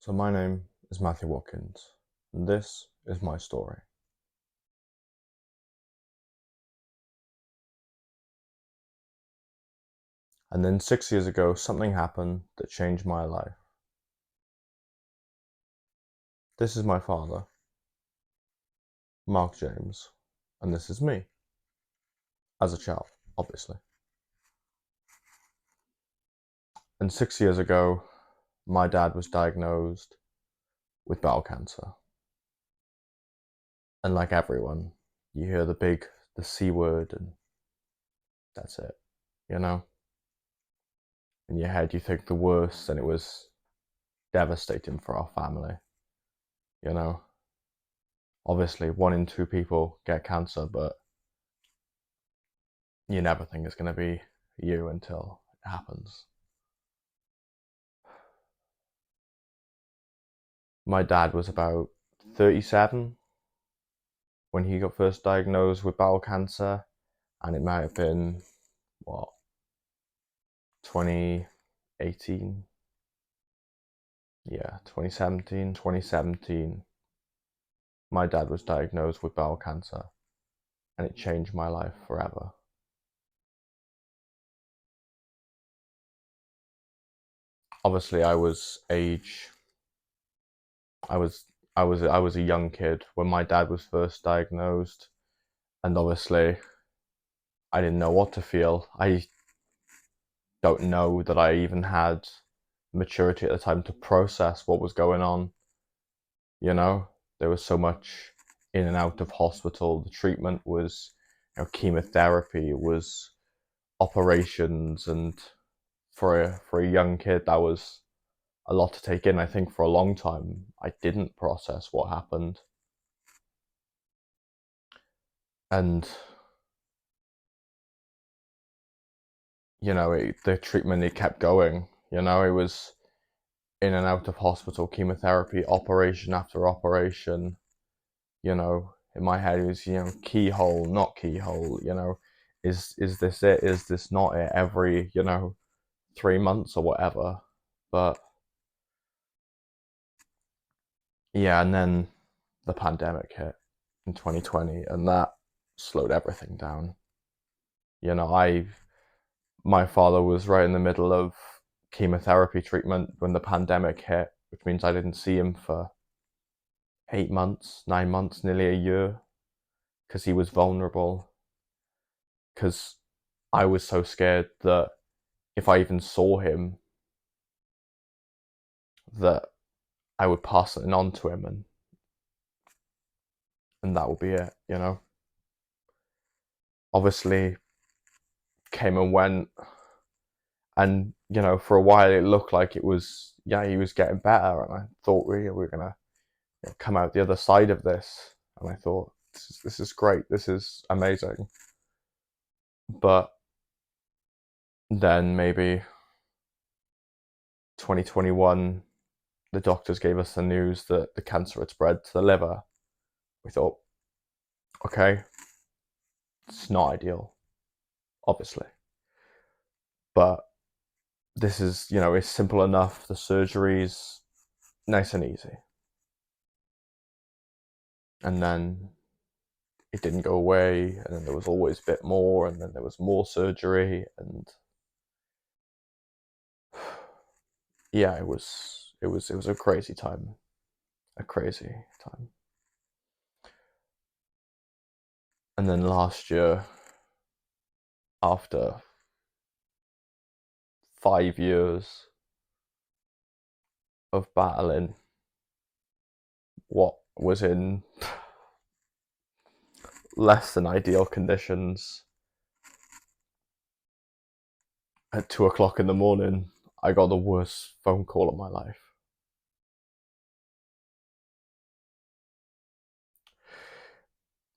So my name is Matthew Watkins, and this is my story. And then 6 years ago, something happened that changed my life. This is my father, Mark James, and this is me, as a child, obviously. And 6 years ago, my dad was diagnosed with bowel cancer. And like everyone, you hear the C word, and that's it, you know? In your head, you think the worst, and it was devastating for our family, you know? Obviously, 1 in 2 people get cancer, but you never think it's going to be you until it happens. My dad was about 37 when he got first diagnosed with bowel cancer, and it might have been, what, 2018? Yeah, 2017. My dad was diagnosed with bowel cancer, and it changed my life forever. Obviously, I was a young kid when my dad was first diagnosed, and obviously I didn't know what to feel. I don't know that I even had maturity at the time to process what was going on. You know, there was so much in and out of hospital. The treatment was, chemotherapy, it was operations, and for a young kid, that was a lot to take in. I think for a long time, I didn't process what happened, and the treatment, it kept going. It was in and out of hospital, chemotherapy, operation after operation. In my head it was, keyhole, not keyhole. Is this it? Is this not it? Every 3 months or whatever. But yeah, and then the pandemic hit in 2020, and that slowed everything down. I My father was right in the middle of chemotherapy treatment when the pandemic hit, which means I didn't see him for 8 months, 9 months, nearly a year, because he was vulnerable. Because I was so scared that if I even saw him, that I would pass something on to him, and that would be it. Obviously, came and went, and for a while it looked like it was, yeah, he was getting better, and I thought we were gonna come out the other side of this, and I thought this is great, this is amazing. But then maybe 2021, the doctors gave us the news that the cancer had spread to the liver. We thought, okay, it's not ideal, obviously, but this is, it's simple enough. The surgery's nice and easy. And then it didn't go away, and then there was always a bit more, and then there was more surgery, and yeah, it was a crazy time. A crazy time. And then last year, after 5 years of battling what was in less than ideal conditions, at 2 o'clock in the morning, I got the worst phone call of my life.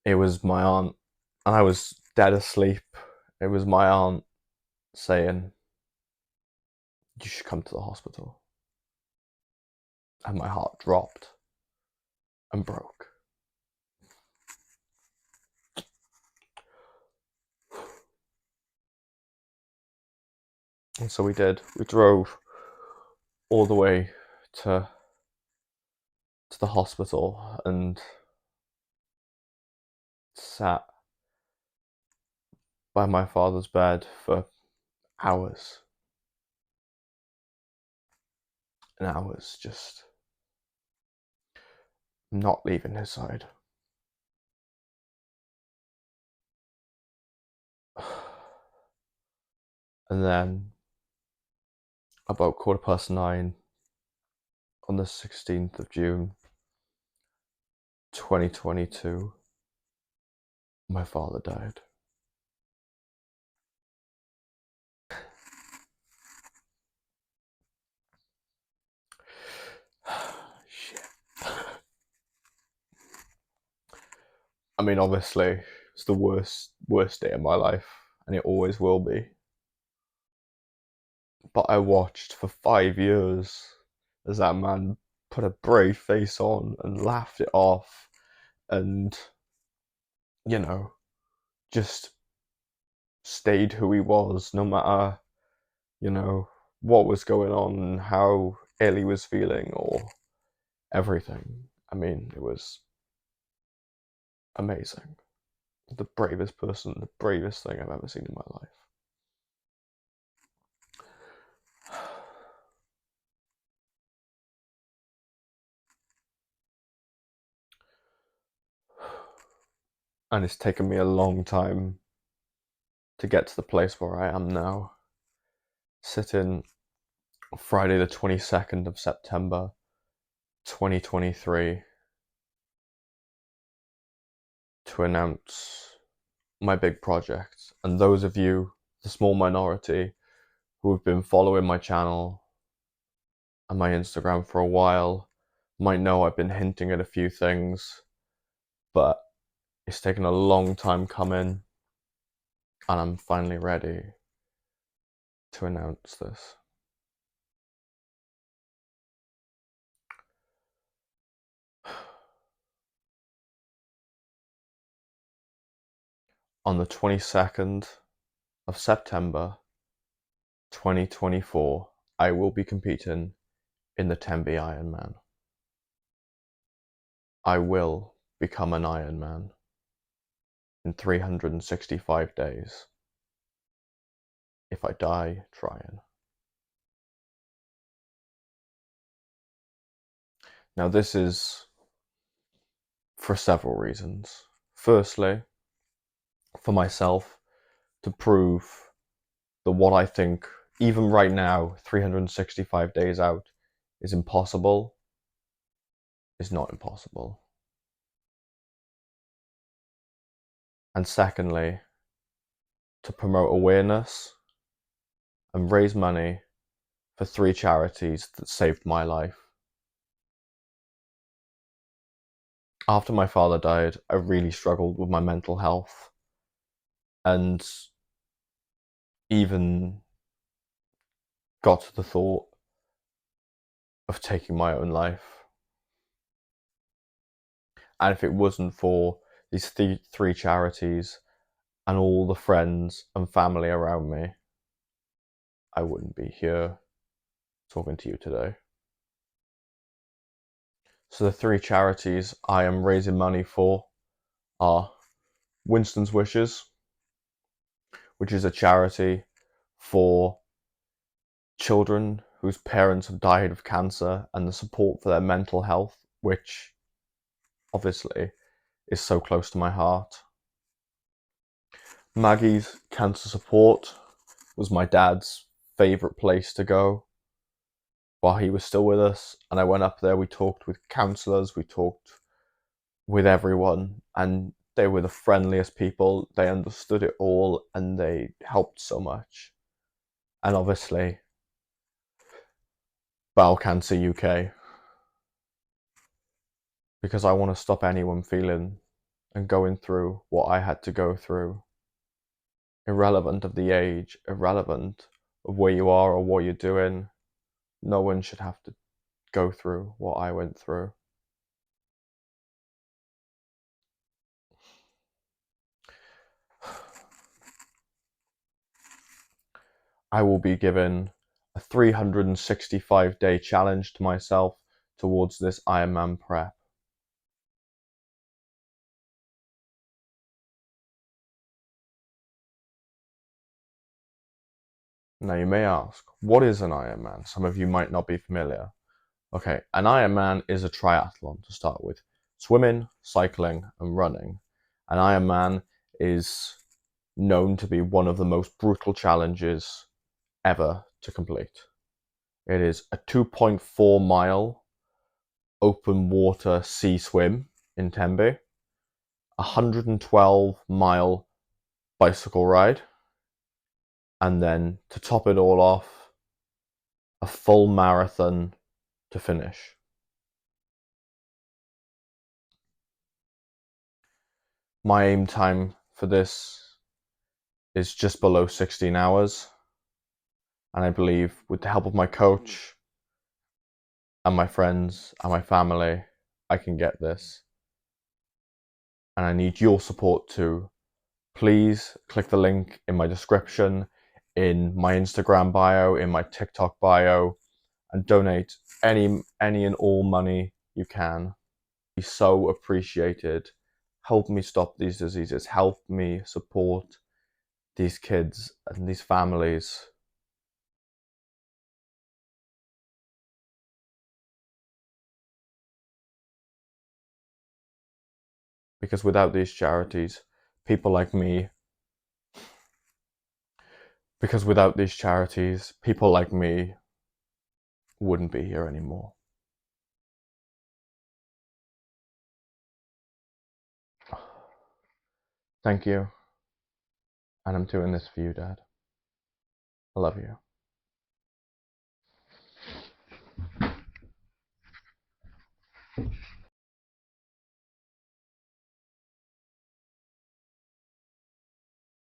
It was my aunt, and I was dead asleep. It was my aunt saying, "You should come to the hospital." And my heart dropped and broke. And so we did. We drove all the way to to the hospital and sat by my father's bed for hours and hours, just not leaving his side. And then about 9:15 on the 16th of June 2022, my father died. Shit. I mean, obviously, it's the worst day of my life, and it always will be. But I watched for 5 years as that man put a brave face on and laughed it off, and, you know, just stayed who he was, no matter, what was going on and how ill he was feeling or everything. I mean, it was amazing. The bravest person, the bravest thing I've ever seen in my life. And it's taken me a long time to get to the place where I am now. Sitting Friday the 22nd of September 2023 to announce my big project. And those of you, the small minority, who have been following my channel and my Instagram for a while, might know I've been hinting at a few things, but it's taken a long time coming, and I'm finally ready to announce this. On the 22nd of September 2024, I will be competing in the Tembe Ironman. I will become an Ironman in 365 days. If I die trying. Now, this is for several reasons. Firstly, for myself to prove that what I think, even right now, 365 days out, is impossible, is not impossible. And secondly, to promote awareness and raise money for 3 charities that saved my life. After my father died, I really struggled with my mental health and even got to the thought of taking my own life. And if it wasn't for these three charities and all the friends and family around me, I wouldn't be here talking to you today. So the 3 charities I am raising money for are Winston's Wishes, which is a charity for children whose parents have died of cancer and the support for their mental health, which obviously is so close to my heart. Maggie's Cancer Support was my dad's favourite place to go while he was still with us, and I went up there. We talked with counsellors, we talked with everyone, and they were the friendliest people. They understood it all and they helped so much. And obviously, Bowel Cancer UK, because I want to stop anyone feeling and going through what I had to go through, irrelevant of the age, irrelevant of where you are or what you're doing. No one should have to go through what I went through. I will be given a 365-day challenge to myself towards this Ironman prep. Now you may ask, what is an Ironman? Some of you might not be familiar. Okay, an Ironman is a triathlon to start with. Swimming, cycling, and running. An Ironman is known to be one of the most brutal challenges ever to complete. It is a 2.4 mile open water sea swim in Tembe, a 112-mile bicycle ride, and then to top it all off, a full marathon to finish. My aim time for this is just below 16 hours, and I believe with the help of my coach and my friends and my family, I can get this. And I need your support too. Please click the link in my description, in my Instagram bio, in my TikTok bio, and donate any and all money you can. Be so appreciated. Help me stop these diseases. Help me support these kids and these families. Because without these charities, people like me, people like me wouldn't be here anymore. Thank you. And I'm doing this for you, Dad. I love you.